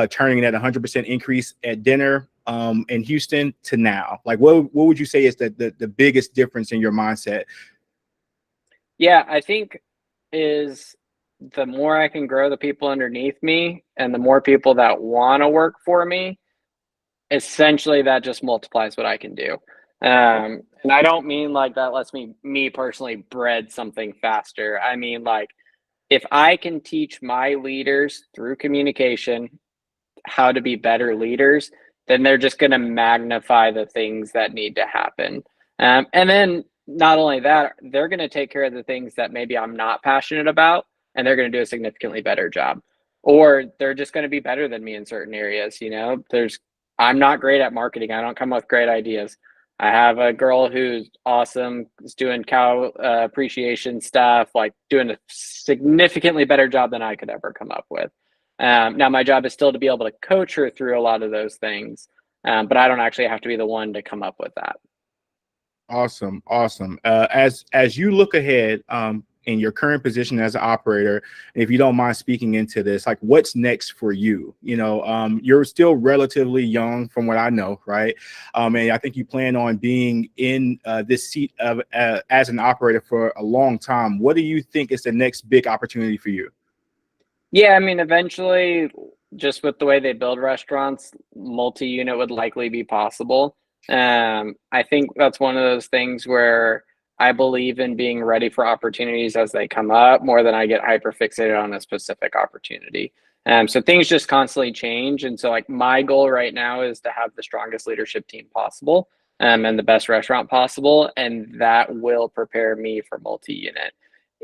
turning that 100% increase at dinner in Houston to now? Like, what would you say is the biggest difference in your mindset? Yeah, I think is the more I can grow the people underneath me and the more people that want to work for me, essentially that just multiplies what I can do. And I don't mean like that lets me personally bread something faster. I mean, like, if I can teach my leaders through communication how to be better leaders, then they're just going to magnify the things that need to happen. And then not only that, they're going to take care of the things that maybe I'm not passionate about, and they're going to do a significantly better job. Or they're just going to be better than me in certain areas. I'm not great at marketing. I don't come up with great ideas. I have a girl who's awesome, is doing cow appreciation stuff, like doing a significantly better job than I could ever come up with. Now my job is still to be able to coach her through a lot of those things, but I don't actually have to be the one to come up with that. Awesome. As you look ahead in your current position as an operator, and if you don't mind speaking into this, like, what's next for you? You're still relatively young from what I know, right? And I think you plan on being in this seat of as an operator for a long time. What do you think is the next big opportunity for you? Yeah, I mean, eventually, just with the way they build restaurants, multi-unit would likely be possible. I think that's one of those things where I believe in being ready for opportunities as they come up more than I get hyper fixated on a specific opportunity. So things just constantly change. And so, like, my goal right now is to have the strongest leadership team possible, and the best restaurant possible. And that will prepare me for multi-unit.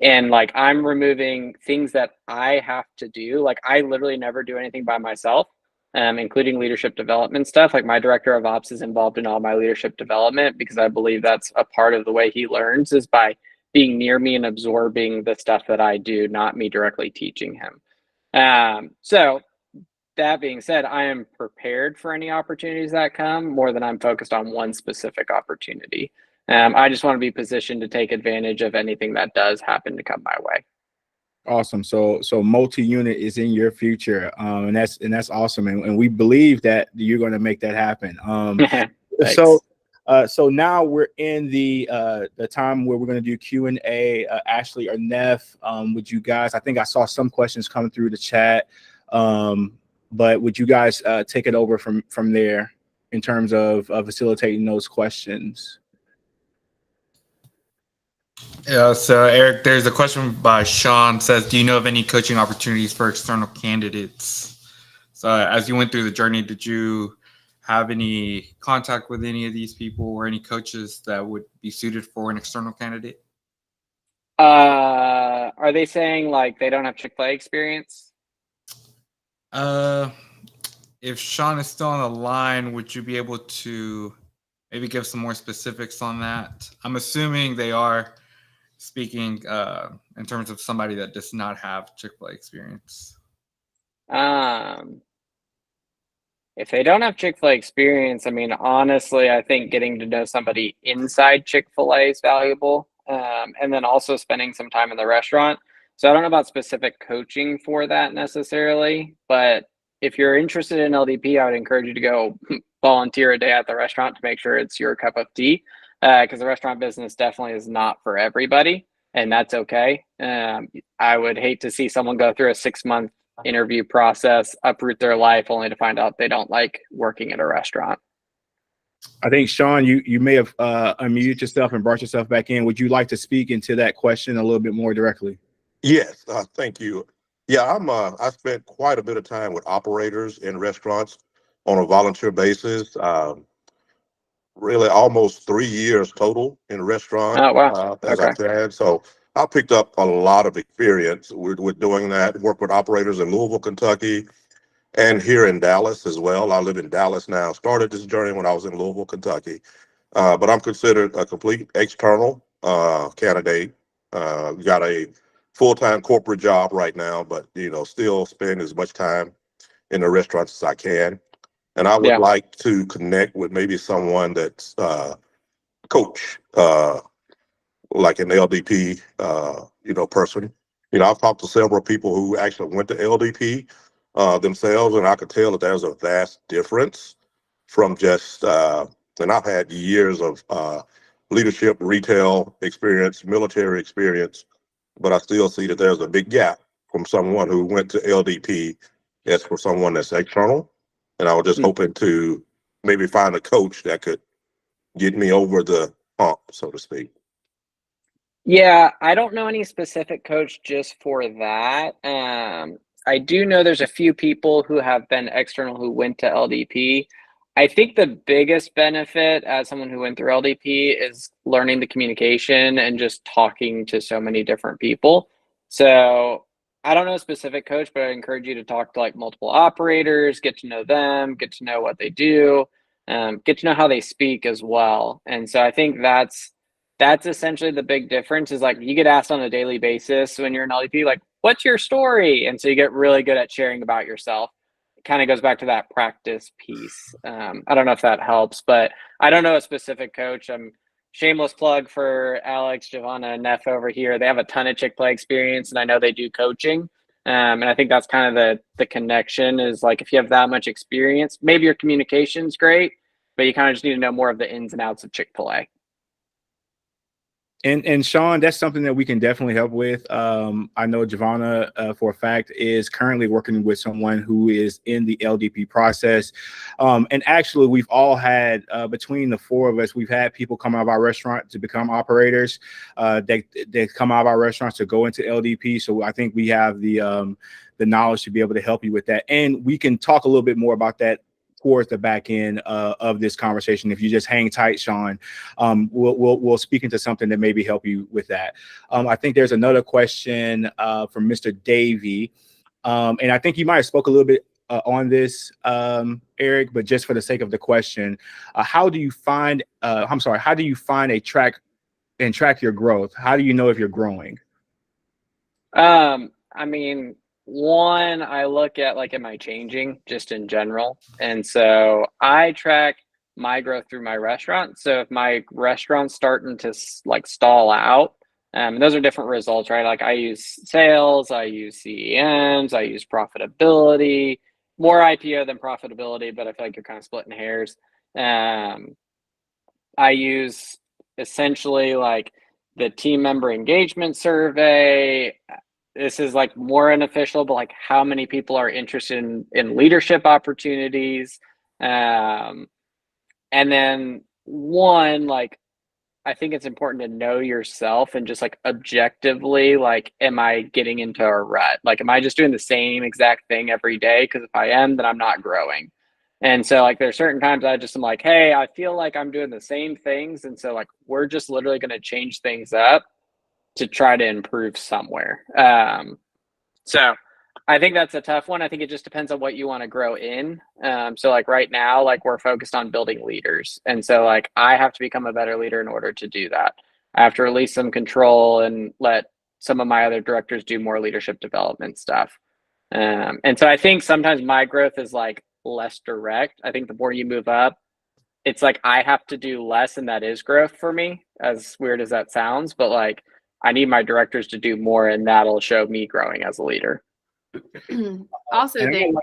And like, I'm removing things that I have to do. Like, I literally never do anything by myself, including leadership development stuff. Like, my director of ops is involved in all my leadership development because I believe that's a part of the way he learns, is by being near me and absorbing the stuff that I do, not me directly teaching him. So that being said, I am prepared for any opportunities that come more than I'm focused on one specific opportunity. I just want to be positioned to take advantage of anything that does happen to come my way. Awesome. So multi-unit is in your future, and that's awesome, and we believe that you're going to make that happen. So now we're in the time where we're going to do Q&A. Ashley or Neff, would you guys? I think I saw some questions coming through the chat, but would you guys take it over from there in terms of facilitating those questions? Yeah, so Eric, there's a question by Sean, says, do you know of any coaching opportunities for external candidates? So as you went through the journey, did you have any contact with any of these people or any coaches that would be suited for an external candidate? Are they saying like they don't have Chick-fil-A experience? If Sean is still on the line, would you be able to maybe give some more specifics on that? I'm assuming they are speaking in terms of somebody that does not have Chick-fil-A experience. If they don't have Chick-fil-A experience, I mean, honestly, I think getting to know somebody inside Chick-fil-A is valuable, and then also spending some time in the restaurant. So I don't know about specific coaching for that necessarily, but if you're interested in LDP, I would encourage you to go volunteer a day at the restaurant to make sure it's your cup of tea, because the restaurant business definitely is not for everybody, and that's okay. I would hate to see someone go through a 6-month interview process, uproot their life only to find out they don't like working at a restaurant. I think, Sean, you may have unmuted yourself and brought yourself back in. Would you like to speak into that question a little bit more directly? Yes, thank you. Yeah, I spent quite a bit of time with operators in restaurants on a volunteer basis. Really, almost 3 years total in restaurant Oh wow. as I Okay. can. So I picked up a lot of experience with doing that. Work with operators in Louisville, Kentucky, and here in Dallas as well. I live in Dallas now. Started this journey when I was in Louisville, Kentucky, but I'm considered a complete external candidate. Got a full-time corporate job right now, but still spend as much time in the restaurants as I can. And I would Yeah. like to connect with maybe someone that's coach, like an LDP, person. I've talked to several people who actually went to LDP themselves, and I could tell that there's a vast difference from just, and I've had years of leadership, retail experience, military experience, but I still see that there's a big gap from someone who went to LDP as for someone that's external. And I was just hoping to maybe find a coach that could get me over the hump, so to speak. Yeah, I don't know any specific coach just for that. I do know there's a few people who have been external who went to LDP. I think the biggest benefit as someone who went through LDP is learning the communication and just talking to so many different people. So I don't know a specific coach, but I encourage you to talk to like multiple operators, get to know them, get to know what they do, get to know how they speak as well. And so I think that's essentially the big difference is like you get asked on a daily basis when you're an LDP, like, what's your story? And so you get really good at sharing about yourself. It kind of goes back to that practice piece. I don't know if that helps, but I don't know a specific coach. Shameless plug for Alex, Giovanna, and Neff over here. They have a ton of Chick-fil-A experience, and I know they do coaching. And I think that's kind of the connection is like if you have that much experience, maybe your communication's great, but you kind of just need to know more of the ins and outs of Chick-fil-A. And Sean, that's something that we can definitely help with. I know Giovanna, for a fact, is currently working with someone who is in the LDP process. And actually, we've all had, between the four of us, we've had people come out of our restaurant to become operators. They come out of our restaurants to go into LDP. So I think we have the knowledge to be able to help you with that. And we can talk a little bit more about that towards the back end of this conversation. If you just hang tight, Sean, we'll speak into something that maybe help you with that. I think there's another question from Mr. Davey, and I think you might have spoke a little bit on this, Eric, but just for the sake of the question, how do you find a track and track your growth? How do you know if you're growing? I mean, one, I look at like, am I changing just in general? And so I track my growth through my restaurant. So if my restaurant's starting to like stall out, and those are different results, right? Like I use sales, I use CEMs, I use profitability, more IPO than profitability, but I feel like you're kind of splitting hairs. I use essentially like the team member engagement survey. This is like more unofficial, but like how many people are interested in leadership opportunities. And then one, like, I think it's important to know yourself and just like objectively, like, am I getting into a rut? Like, am I just doing the same exact thing every day? Because if I am, then I'm not growing. And so like there's certain times I just am like, hey, I feel like I'm doing the same things. And so like we're just literally going to change things up to try to improve somewhere. So I think that's a tough one. I think it just depends on what you want to grow in. So like right now, like we're focused on building leaders. And so like I have to become a better leader in order to do that. I have to release some control and let some of my other directors do more leadership development stuff. And so I think sometimes my growth is like less direct. I think the more you move up, it's like I have to do less, and that is growth for me, as weird as that sounds. But like I need my directors to do more, and that'll show me growing as a leader. Also think,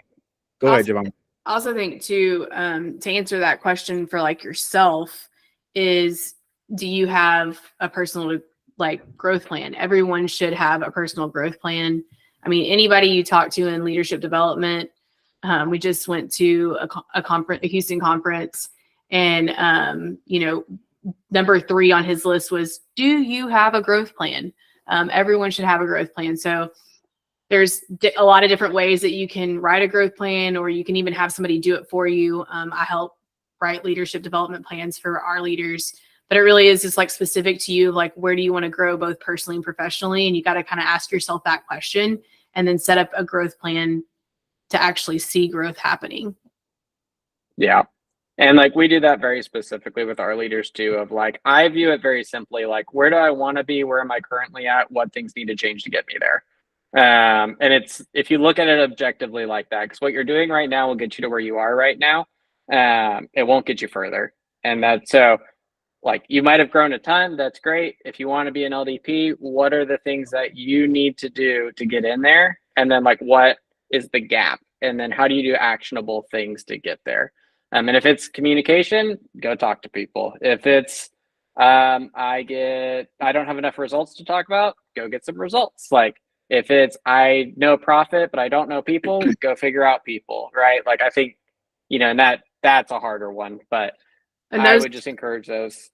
go ahead, Giovanna. Also think too, to answer that question for like yourself is, do you have a personal like growth plan? Everyone should have a personal growth plan. I mean, anybody you talk to in leadership development, we just went to a conference, a Houston conference, and number 3 on his list was, do you have a growth plan? Everyone should have a growth plan. So a lot of different ways that you can write a growth plan, or you can even have somebody do it for you. I help write leadership development plans for our leaders, but it really is just like specific to you, like where do you want to grow both personally and professionally? And you got to kind of ask yourself that question and then set up a growth plan to actually see growth happening. Yeah. And like we do that very specifically with our leaders too, of like, I view it very simply, like, where do I want to be? Where am I currently at? What things need to change to get me there? And it's, if you look at it objectively like that, because what you're doing right now will get you to where you are right now. It won't get you further. And that's, so like, you might have grown a ton. That's great. If you want to be an LDP, what are the things that you need to do to get in there? And then like, what is the gap? And then how do you do actionable things to get there? And if it's communication, go talk to people. If it's, I don't have enough results to talk about, go get some results. Like if it's, I know profit, but I don't know people, go figure out people, right? Like I think, and that's a harder one, but I would just encourage those.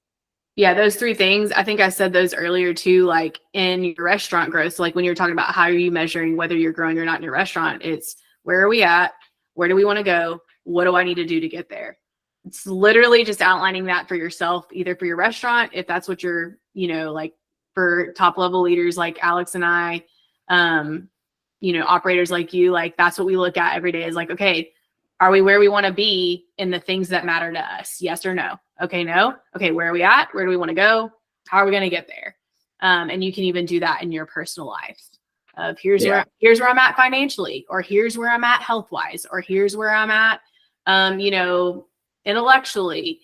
Yeah, those three things. I think I said those earlier too, like in your restaurant growth. So like when you're talking about how are you measuring whether you're growing or not in your restaurant, it's where are we at? Where do we want to go? What do I need to do to get there? It's literally just outlining that for yourself, either for your restaurant, if that's what you're, like for top level leaders like Alex and I, operators like you, like that's what we look at every day is like, okay, are we where we want to be in the things that matter to us? Yes or no? Okay, no. Okay, where are we at? Where do we want to go? How are we going to get there? And you can even do that in your personal life. Of here's where I'm at financially, or here's where I'm at health wise, or here's where I'm at, intellectually.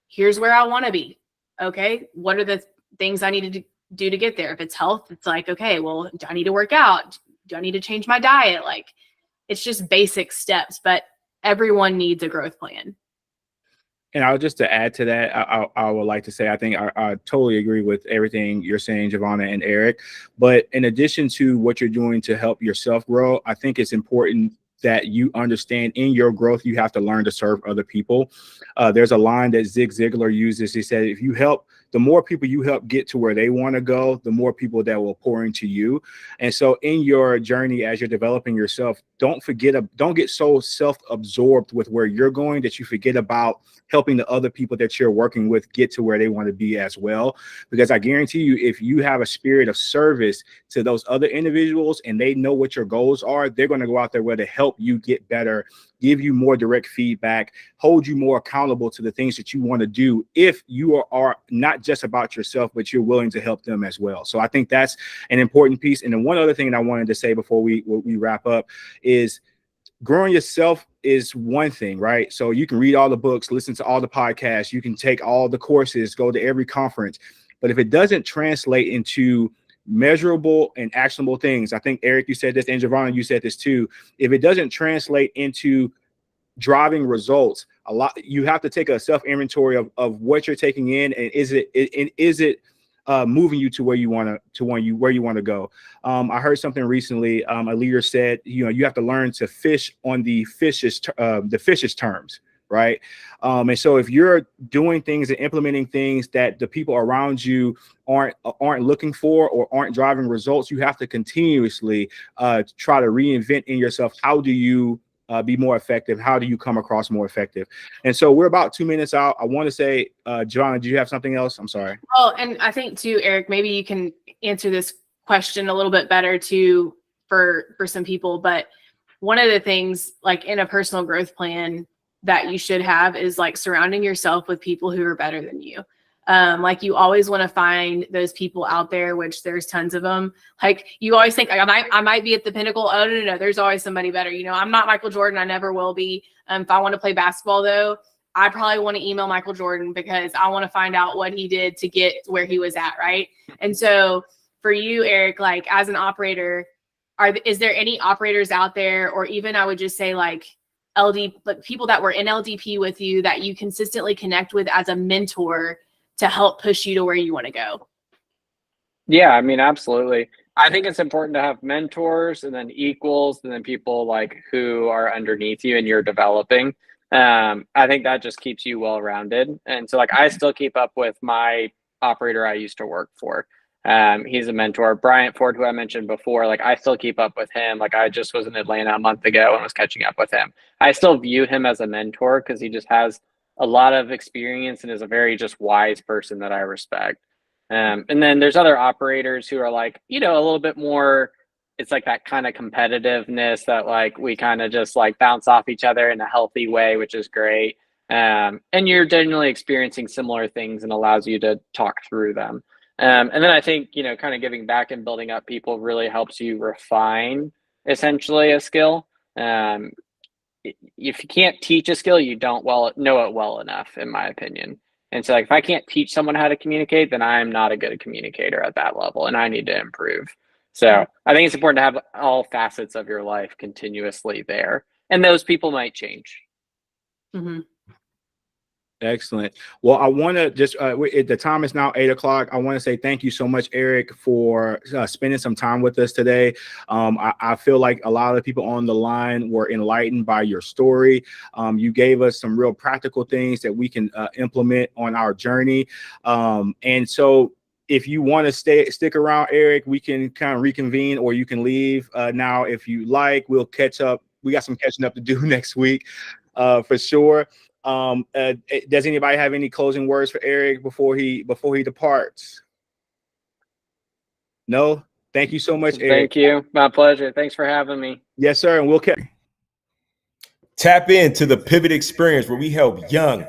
Here's where I want to be. Okay, what are the things I need to do to get there? If it's health, it's like, okay, well, do I need to work out? Do I need to change my diet? Like, it's just basic steps, but everyone needs a growth plan. And I'll just to add to that, I would like to say, I think I totally agree with everything you're saying, Giovanna and Eric. But in addition to what you're doing to help yourself grow, I think it's important that you understand in your growth, you have to learn to serve other people. There's a line that Zig Ziglar uses. He said, if you help, the more people you help get to where they want to go, the more people that will pour into you. And so in your journey, as you're developing yourself, don't get so self-absorbed with where you're going that you forget about helping the other people that you're working with get to where they want to be as well. Because I guarantee you, if you have a spirit of service to those other individuals and they know what your goals are, they're going to go out there where to help you get better, give you more direct feedback, hold you more accountable to the things that you want to do if you are not just about yourself, but you're willing to help them as well. So I think that's an important piece. And then one other thing that I wanted to say before we wrap up is growing yourself is one thing, right? So you can read all the books, listen to all the podcasts, you can take all the courses, go to every conference. But if it doesn't translate into measurable and actionable things, I think, Eric, you said this, and Giovanna, you said this too. If it doesn't translate into driving results, you have to take a self-inventory of what you're taking in, and is it moving you to where you want to go. I heard something recently. A leader said, you have to learn to fish on the fish's terms, right? And so if you're doing things and implementing things that the people around you aren't looking for or aren't driving results, you have to continuously try to reinvent in yourself. How do you be more effective? How do you come across more effective? And so we're about 2 minutes out. I want to say, John, do you have something else? I'm sorry. Well, and I think too, Eric, maybe you can answer this question a little bit better too for some people. But one of the things, like in a personal growth plan that you should have, is like surrounding yourself with people who are better than you. Like you always want to find those people out there, which there's tons of them. Like you always think like, I might be at the pinnacle. Oh, no, there's always somebody better. I'm not Michael Jordan. I never will be. If I want to play basketball though, I probably want to email Michael Jordan because I want to find out what he did to get where he was at. Right. And so for you, Eric, like as an operator, is there any operators out there, or even I would just say like people that were in LDP with you that you consistently connect with as a mentor to help push you to where you want to go? Yeah, I mean, absolutely. I think it's important to have mentors and then equals and then people like who are underneath you and you're developing. I think that just keeps you well-rounded. And so like I still keep up with my operator I used to work for. He's a mentor. Bryant Ford, who I mentioned before, like I still keep up with him. Like I just was in Atlanta a month ago and was catching up with him. I still view him as a mentor because he just has a lot of experience and is a very just wise person that I respect. And then there's other operators who are like, a little bit more, it's like that kind of competitiveness that like we kind of just like bounce off each other in a healthy way, which is great. And you're generally experiencing similar things and allows you to talk through them. And then I think, kind of giving back and building up people really helps you refine essentially a skill. If you can't teach a skill, you don't know it well enough, in my opinion. And so like, if I can't teach someone how to communicate, then I'm not a good communicator at that level and I need to improve. So I think it's important to have all facets of your life continuously there. And those people might change. Mm-hmm. Excellent. Well, I want to just, the time is now 8 o'clock. I want to say thank you so much, Eric, for spending some time with us today. I feel like a lot of the people on the line were enlightened by your story. You gave us some real practical things that we can implement on our journey. And so if you want to stick around, Eric, we can kind of reconvene, or you can leave now if you like. We'll catch up. We got some catching up to do next week for sure. Does anybody have any closing words for Eric before he departs? No? Thank you so much, Eric. Thank you. My pleasure. Thanks for having me. Yes, sir. And we'll tap into the Pivot Experience, where we help young,